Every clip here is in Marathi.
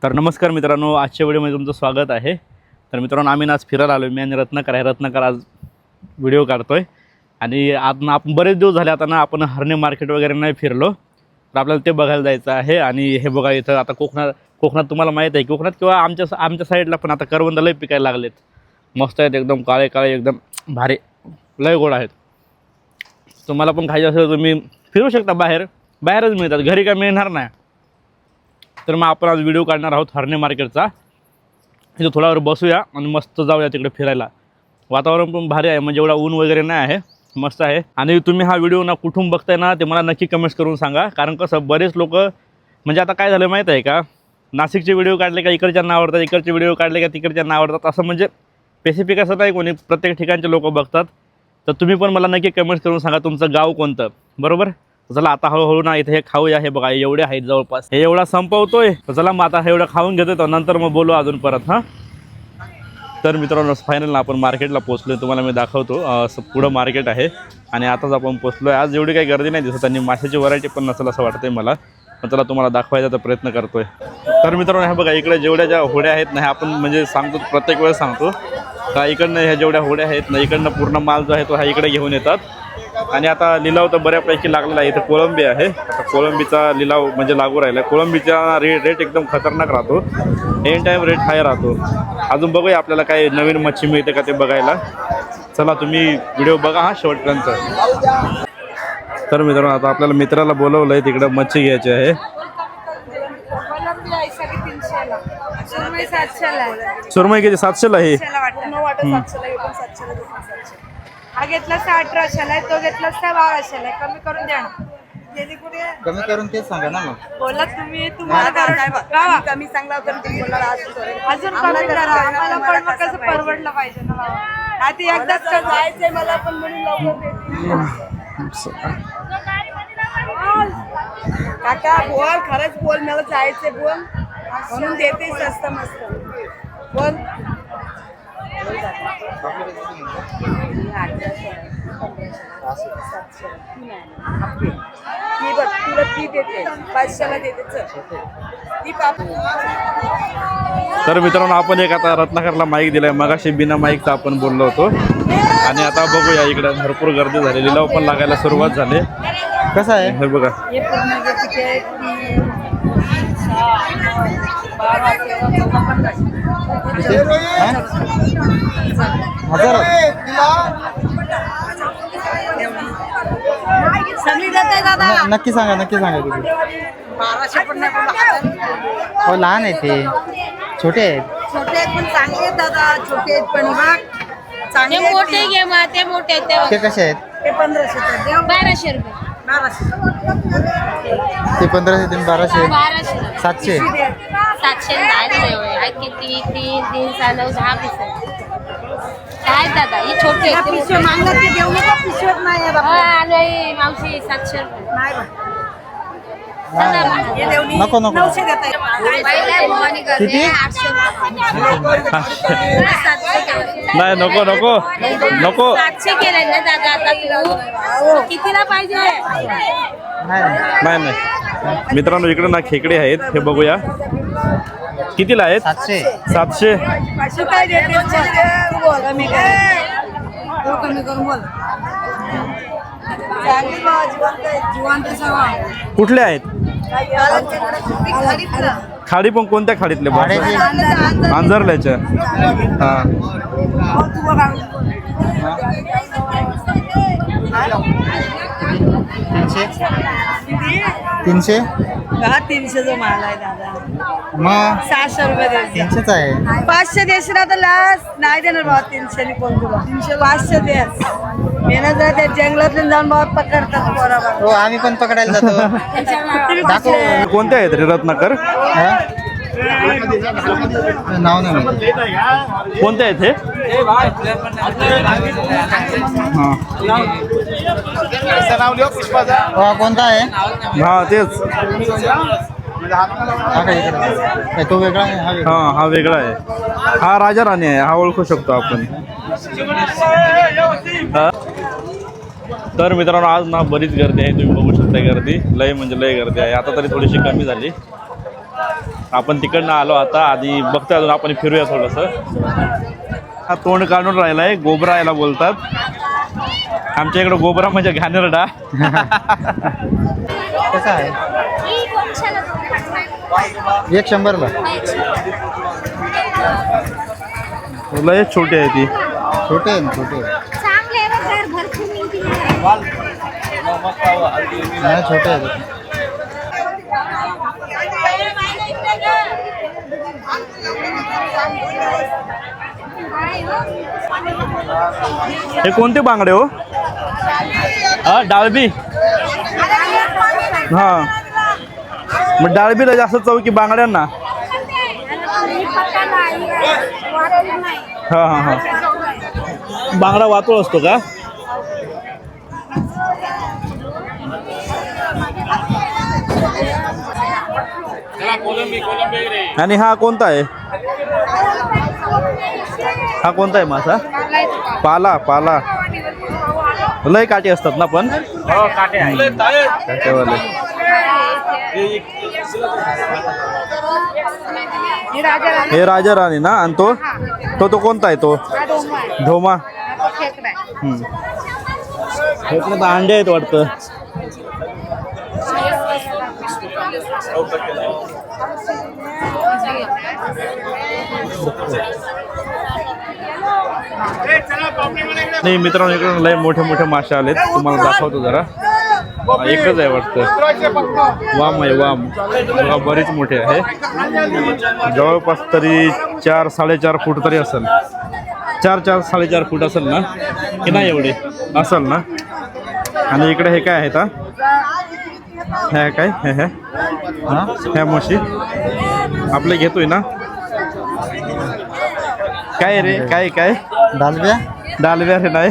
तर नमस्कार मित्रांनो, आजच्या व्हिडिओमध्ये तुमचं स्वागत आहे। तर मित्रांनो, आम्ही आज फिरायला आलो। मी आणि रत्नाकर आज व्हिडिओ काढतोय आणि आज आपण बरेच दिवस झाले आता ना आपण हरणे मार्केट वगैरे नाही फिरलो, तर आपल्याला ते बघायला जायचं आहे। आणि हे बघा, इथं आता कोकणात तुम्हाला माहीत आहे, कोकणात किंवा आमच्या साईडला पण आता करवंद लय पिकायला लागलेत। मस्त आहेत, एकदम काळे काळे, एकदम भारी, लय गोड आहेत। तुम्हाला पण खायचं असेल तर तुम्ही फिरू शकता, बाहेरच मिळतात, घरी काय मिळणार नाही। तर मग आपण आज व्हिडिओ काढणार आहोत हरणे मार्केटचा। इथं थोडा वेळ बसूया आणि मस्त जाऊया तिकडे फिरायला। वातावरण पण भारी आहे, म्हणजे एवढा ऊन वगैरे नाही आहे, मस्त आहे। आणि तुम्ही हा व्हिडिओ ना कुठून बघताय ना ते मला नक्की कमेंट्स करून सांगा, कारण कसं बरेच लोक, म्हणजे आता काय झालं माहीत आहे का, नाशिकचे व्हिडिओ काढले का इकडच्यांना आवडतात, इकडचे व्हिडिओ काढले का तिकडच्यांना आवडतात, असं म्हणजे स्पेसिफिक असं नाही, कोणी प्रत्येक ठिकाणचे लोक बघतात। तर तुम्ही पण मला नक्की कमेंट्स करून सांगा तुमचं गाव कोणतं, बरोबर। चला आता हळूहळू ना इथे हे खाऊया। हे बघा एवढे आहेत जवळपास, हे एवढा संपवतोय, तर चला मग आता हे एवढं खाऊन घेतोय, तर नंतर मग बोलू अजून परत। हां, तर मित्रांनो फायनल ना आपण मार्केटला पोहोचलो, तुम्हाला मी दाखवतो। असं पुढं मार्केट आहे आणि आताच आपण पोहोचलो आहे। आज एवढी काही गर्दी नाही दिसत आणि माशाची व्हरायटी पण नसेल असं वाटतंय मला, पण चला तुम्हाला दाखवायचा तर प्रयत्न करतोय। तर मित्रांनो हे बघा, इकडे जेवढ्या ज्या होड्या आहेत ना, हे आपण म्हणजे सांगतो, प्रत्येक वेळेस सांगतो का इकडनं ह्या जेवढ्या होड्या आहेत ना, इकडनं पूर्ण माल जो आहे तो हा इकडे घेऊन येतात। आणि आता लिलाव तर बऱ्यापैकी लागलेला आहे। इथं कोळंबी आहे, आता कोळंबीचा लिलाव म्हणजे लागू राहिला आहे। कोळंबीचा रेट एकदम खतरनाक राहतो, एन टाईम रेट हाय राहतो। अजून बघूया आपल्याला काही नवीन मच्छी मिळते का ते बघायला। चला तुम्ही व्हिडिओ बघा हा शेवटपर्यंत। तर मित्रांनो आता आपल्याला मित्राला बोलवलं आहे, तिकडं मच्छी घ्यायची आहे। सुरमई किती? 700ला आहे। हा घेतला 1800ला आहे, तो घेतला 1200ला आहे। कमी करून द्या ना, कमी करून तेच सांगा ना मग। बोला तुम्हाला कमी सांगला तर अजून कमी करा, आम्हाला पण मग कसं परवडलं पाहिजे ना। आधी एकदाच जायचंय मला पण, म्हणून लवकर काका बोल, खरंच बोल, मला जायचंय बोल, म्हणून देते स्वस्त मस्त बोल। तुला ती देते 500ला देते, ती तर मित्रांनो आपण एक आता रत्नाकरला माईक दिलाय, मगाशी बिना माईकचा आपण बोललो होतो। आणि आता बघूया, इकडे भरपूर गर्दी झाली, लिलाव पण लागायला सुरुवात झाली। कसं आहे हे बघा, हे पूर्ण घेते 1000 नक्की सांगा तुम्ही। 1200 पण नाही, हो लहान आहे ते, छोटे आहेत। छोटे आहेत पण चांगले आहेत दादा, छोटे आहेत पण चांगले। मोठे घे मग, ते मोठे आहेत ते कसे आहेत? ते 1500 1200 रुपये। 1200 ते 1500 ते 1200 1200 700 700 नाही एवढे आहेत, किती 3 3 6 9 10 पीस आहेत दादा। ही छोटे आहेत, पिशव्या मागला ते देऊ नका, पिशव्यात नाही आहे बाबा। नाही मावशी 700 रुपये नाही बा, हे देऊ नको नको 900 देता येईल। पहिला भवानी करते किती? 800 रुपये। नाही नको नको नको, 700 केले ना दादा आता तू, कितीला पाहिजे? नाही नाही। मित्रांनो इकडे ना खेकडे आहेत, हे बघूया कितीला आहेत? 700 700। पाचशे काय देते बोल, कमी करून बोल। चांगली बा, जिवंत सवा कुठले आहेत? खाडी पण कोणत्या खाडीतले? अंजरल्याच्या। हां, 300 300 जो माल आहे दादा, मग 600 रुपये द्यायचे। 300च आहे। 500 देशील आता, लास्ट नाही देणार बाबा। 300 नि कोण तुला 300 500 द्या। मेहनत त्या जंगलातून जाऊन बाबा पकडतात पोराबा। हो आम्ही पण पकडायला जातो। दाखव कोणत्या आहेत रे रत्नाकर? नाव नाही माहिती। कोणत्या आहेत हे? हा कोणता आहे? हां तेच, हा का इकडे? तो वेगळा आहे, हा वेगळा. हां हा वेगळा आहे, हा राजा राणी आहे, हा ओळखू शकतो आपण। तर मित्रांनो आज ना बरीच गर्दी आहे, तुम्ही बघू शकता, गर्दी लय म्हणजे लय गर्दी आहे। आता तरी थोडीशी कमी झाली। आपण तिकडनं आलो आता. आधी बघतोय अजून आपण फिरूया थोडंसं. हा तोंड काढून राहिलाय. गोबरा याला बोलतात आमच्या इकडं. गोबरा म्हणजे घाणेरडा. कसं आहे 100ला. लय छोटी आहे ती. छोटे आहे ना छोटे. नाही छोटे आहे. हे कोणते बांगडे हो? हा डाळबी. हा मग डाळबीला जास्त चव की बांगड्यांना? हा हा हा. बांगडा वातोळ असतो का? आणि हा कोणता आहे? हा कोणता आहे मासा? पाला. पाला लय काटे असतात ना पण. काटेवाले. हे राजा राणी ना. आणि तो कोणता आहे? तो ढोमा. खेकडे तर अंडे आहेत वाटतं. नाही मित्रांनो, इकडून लय मोठे मोठे मासे आलेत. तुम्हाला दाखवतो जरा. एकच आहे वाटतं. वाम आहे वाम. बघा बरीच मोठे आहे. जवळपास तरी 4-4.5 फूट तरी असेल. 4-4-4.5 फूट असेल ना की नाही? एवढे असेल ना. आणि इकडे हे काय आहेत? हे काय? हे ह्या म्हशी आपले घेतोय ना. काय रे? काय काय? डालब्या. डालव्या हे नाही.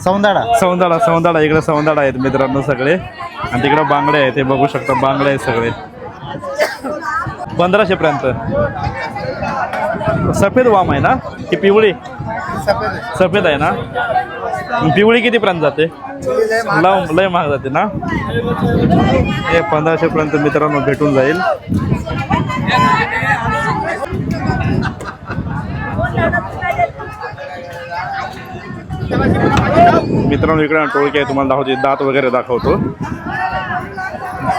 सौंदाडा. सौंदाडा. सौंदाडा. इकडे सौंदाडा आहेत मित्रांनो सगळे. आणि तिकडे बांगडे आहेत. हे बघू शकता बांगडे आहेत सगळे. 1500 पर्यंत. सफेद वाम आहे ना की पिवळी? सफेद आहे ना. पिवळी किती पर्यंत जाते? लय महाग जाते ना. हे 1500 पर्यंत मित्रांनो भेटून जाईल. मित्रांनो इकडे टोळकी आहे. तुम्हाला दाखवते. दात वगैरे दाखवतो.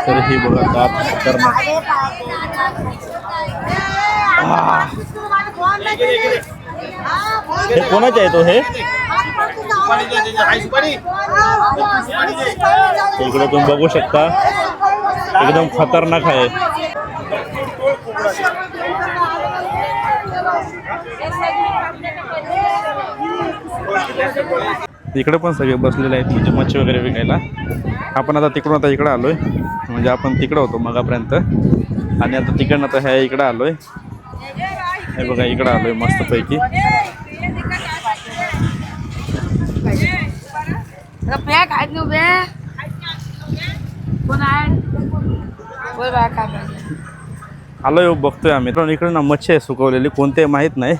तर ही बघा दात खतरनाक. हे कोणाचे आहे? तो हे इकडे तुम्ही बघू शकता. एकदम खतरनाक आहे. इकडे पण सगळे बसलेले आहेत म्हणजे मच्छी वगैरे विकायला. आपण आता तिकडून आता इकडे आलोय. म्हणजे आपण तिकडं होतो मगापर्यंत. आणि आता तिकडनं आता ह्या इकडं आलोय. हे बघा इकडं आलोय मस्तपैकी. आलोय बघतोय आम्ही. पण इकडे ना मच्छी आहे सुकवलेली. कोणते माहीत नाही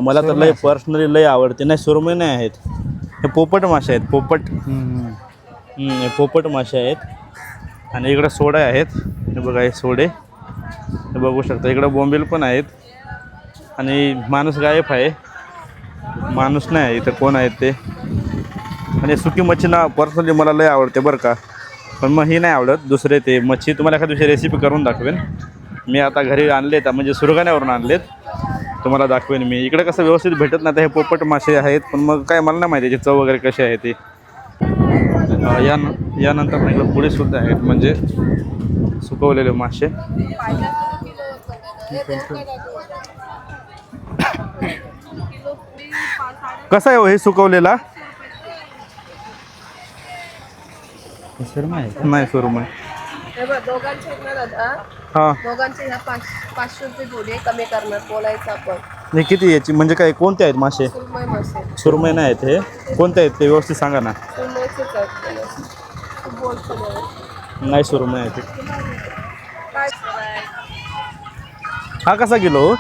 मला तर. लय पर्सनली लय आवडते. नाही सुरमई नाही आहेत. हे पोपट मासे आहेत. पोपट. हे पोपट मासे आहेत. आणि इकडे सोडे आहेत. हे बघा हे सोडे. हे बघू शकता. इकडे बोंबील पण आहेत. आणि माणूस गायब आहे. माणूस नाही आहे इथं. कोण आहेत ते? आणि सुकी मच्छी ना पर्सनली मला लय आवडते बरं का. पण मग ही नाही आवडत. दुसरे ते मच्छी तुम्हाला एखाद्या दिवशी रेसिपी करून दाखवेन. मी आता घरी आणलेत म्हणजे सुरगाण्यावरून आणलेत. तुम्हाला दाखवेन मी. इकडे कसं व्यवस्थित भेटत नाही. तर हे पोपट मासे आहेत. पण मग काय मला नाही माहिती याची चव वगैरे कशी आहे ती. यानंतर इकडे पुढे सुद्धा आहेत म्हणजे सुकवलेले मासे. कसा आहे हो हे सुकवलेला? नाही सुरमई. हा दोघांचे ह्या 500 रुपये जोडी कमी करणार. बोलायचं आपण. नाही किती याची म्हणजे काय? कोणते आहेत मासे? सुरमई मासे. सुरमई नाही आहेत. हे कोणते आहेत ते व्यवस्थित सांगा ना. सुरमईचेच आहेत. नाही सुरमई आहेत. हा कसा किलो?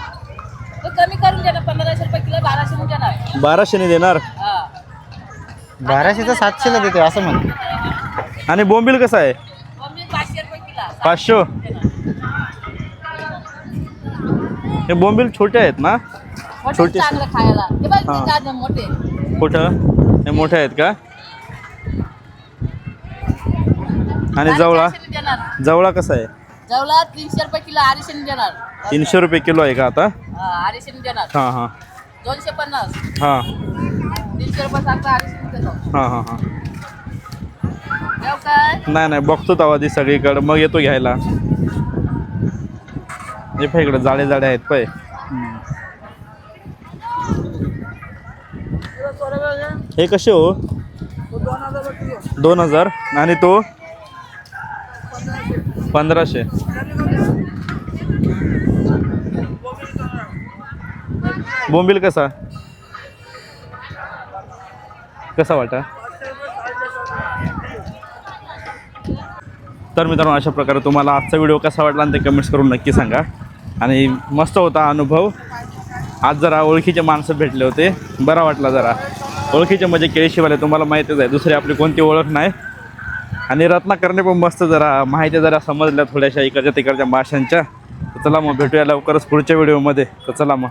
कमी करून द्या ना. 1500 रुपये किलो. 1200 रुपये देणार. 1200 देणार. 1200 तर 700ला देते असं म्हण. आणि बोंबील कसा आहे? 500 रुपये किलो. 500. हे बोंबील छोटे आहेत ना? छोटे चांगलं खायला हे बघ हा. ते गाजर मोठे कुठं हे मोठे आहेत का? आणि जवळा जवळा कसा आहे? जवळा 300 रुपये किलो 250 देणार 300 रुपये किलो आहे का आता? 250 देणार हां हां 250 हां 300 रुपये सांगता 250 देतो हां हां हां देव काय नाही नाही बघतो तवा ती सगळीकडं मग येतो घ्यायला. हे पाय इकडे जाडे जाडे आहेत पाय. हे कसे हो? 2000 आणि तो 1500. बोंबील कसा कसा वाटा? तर मित्रांनो अशा प्रकारे तुम्हाला आजचा व्हिडिओ कसा वाटला आणि ते कमेंट्स करून नक्की सांगा. आणि मस्त होता अनुभव. आज जरा ओळखीचे माणसं भेटले होते, बरा वाटला जरा. ओळखीचे म्हणजे केळशीवाले तुम्हाला माहितीच आहे, दुसरी आपली कोणती ओळख नाही. आणि रत्नाकरने पण मस्त जरा माहिती जरा समजल्या थोड्याशा इकडच्या तिकडच्या माशांच्या. तर चला मग भेटूया लवकरच पुढच्या व्हिडिओमध्ये. तर चला मग.